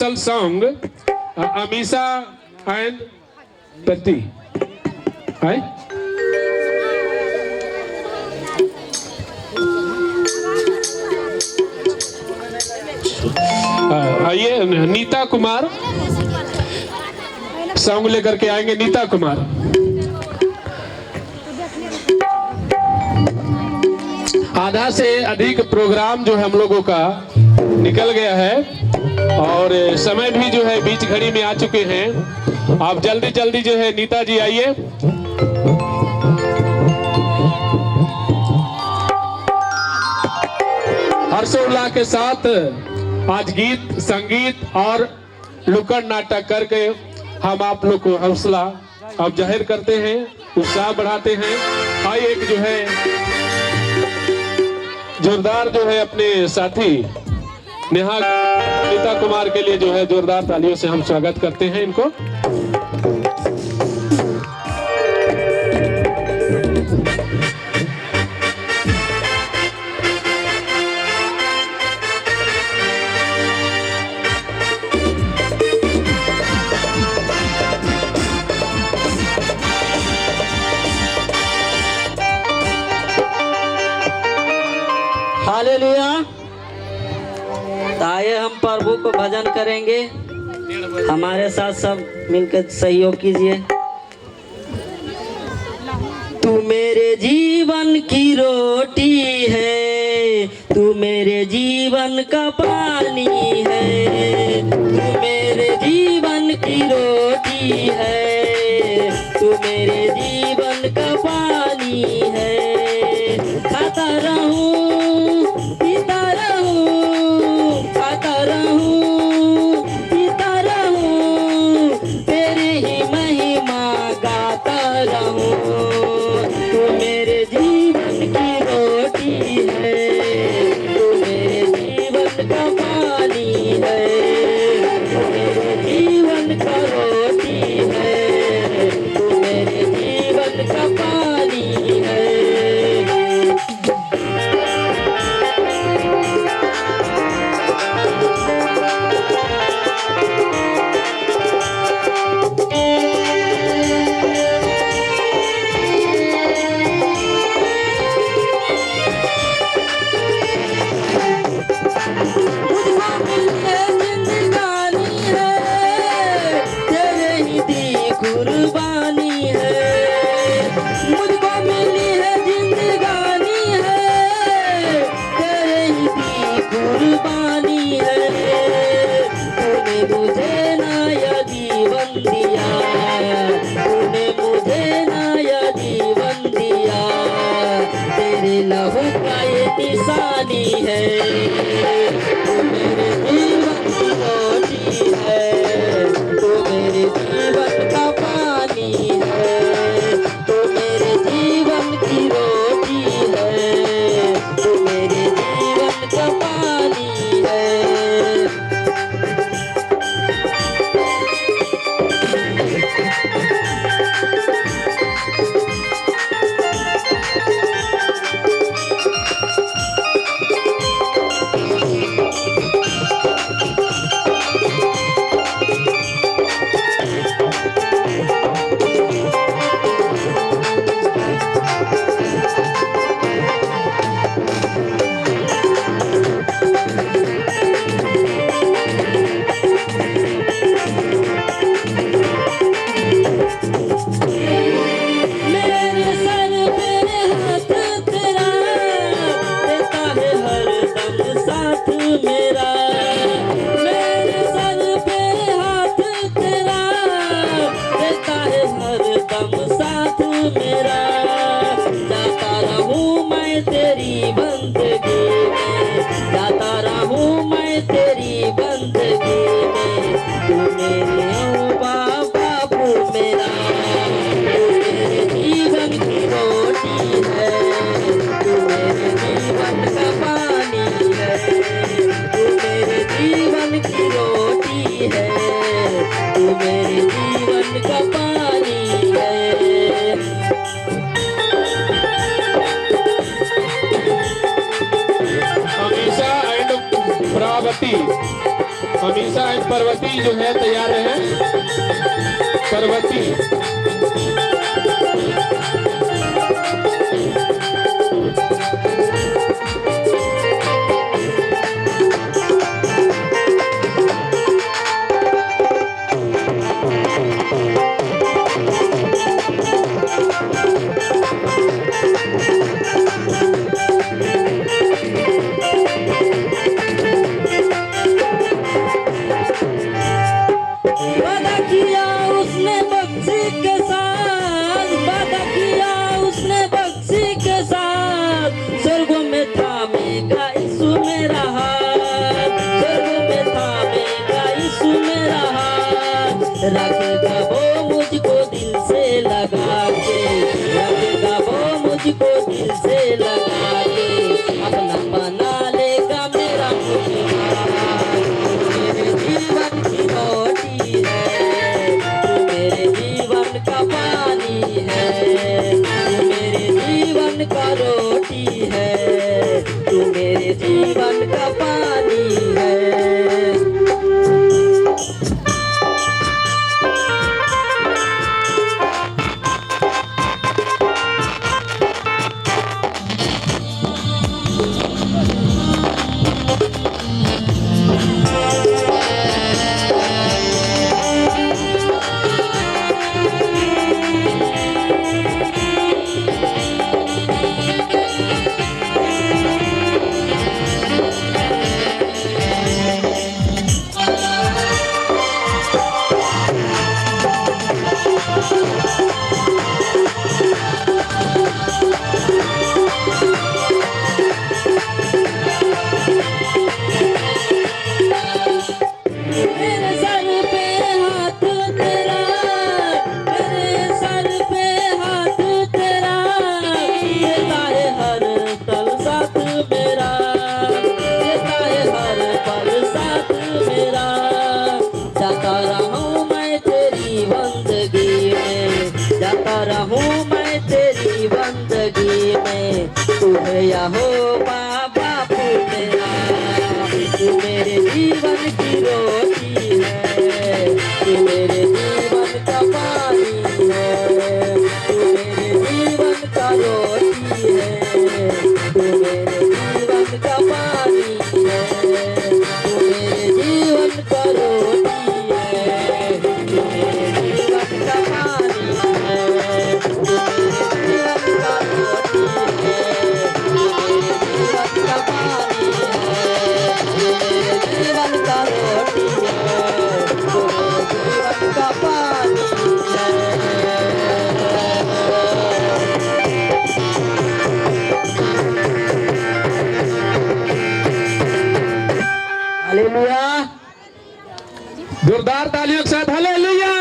song, Amisha and Prati. Hi. आइए Nita Kumar song लेकर के आएंगे। नीता कुमार आधा से अधिक प्रोग्राम जो है हम लोगों का निकल गया है और समय भी जो है बीच घड़ी में आ चुके हैं। आप जल्दी जल्दी जो है नीता जी आइए। हर्षोल्लास के साथ आज गीत संगीत और नुक्कड़ नाटक करके हम आप लोग को हौसला अब जाहिर करते हैं, उत्साह बढ़ाते हैं। आइए एक जो है जोरदार जो है अपने साथी नेहा नीता कुमार के लिए जो है जोरदार तालियों से हम स्वागत करते हैं इनको। हालेलुया। आइए हम प्रभु को भजन करेंगे। हमारे साथ सब मिलकर सहयोग कीजिए। तू मेरे जीवन की रोटी है, तू मेरे जीवन का पानी है। तू मेरे जीवन की रोटी है, तू मेरे जीवन का पानी है। खाता रहूं निशानी है। तू मेरे जीवन की रोटी है, तू मेरे जीवन का पानी है। तू मेरे जीवन की रोटी है, तू मेरे जीवन का पानी है। अमीशा ऐसा है, पर्वती जो है तैयार है। पर्वती वादा किया उसने बख्शी के साथ, वादा किया उसने बख्शी के साथ, स्वर्गों में थामेगा यीशु मेरा हाथ, स्वर्गों में थामेगा यीशु मेरा हाथ, रखेगा वो मुझको दिल से लगा के, रखेगा वो मुझको दिल से लगा के, अपना बना लेगा मेरा मुझे, मेरे जीवन की रोटी है, तू मेरे जीवन का पानी है, तू मेरे जीवन का रोटी है, तू मेरे जीवन का पानी है। मेरे सर पे हाथ तेरा, मेरे सर पे हाथ तेरा, देता है हर पल साथ मेरा, देता है हर पल साथ मेरा, जाता रहूं मैं तेरी बंदगी में, जाता रहूं मैं तेरी बंदगी में, तू है यहोवा बापू तेरा, तू मेरे जीवन की रोटी है, तू मेरे जीवन का पानी है, तू मेरे जीवन का रोटी है, तू मेरे जीवन का पानी है, तू मेरे जीवन का रोटी है, तू मेरे जीवन का पानी है, तू मेरे जीवन का रोटी है, तू मेरे जीवन का पानी है, तू मेरे जीवन का रोटी है, तू मेरे जीवन का पानी है। हालेलुया। जोरदार तालियों के साथ हालेलुया।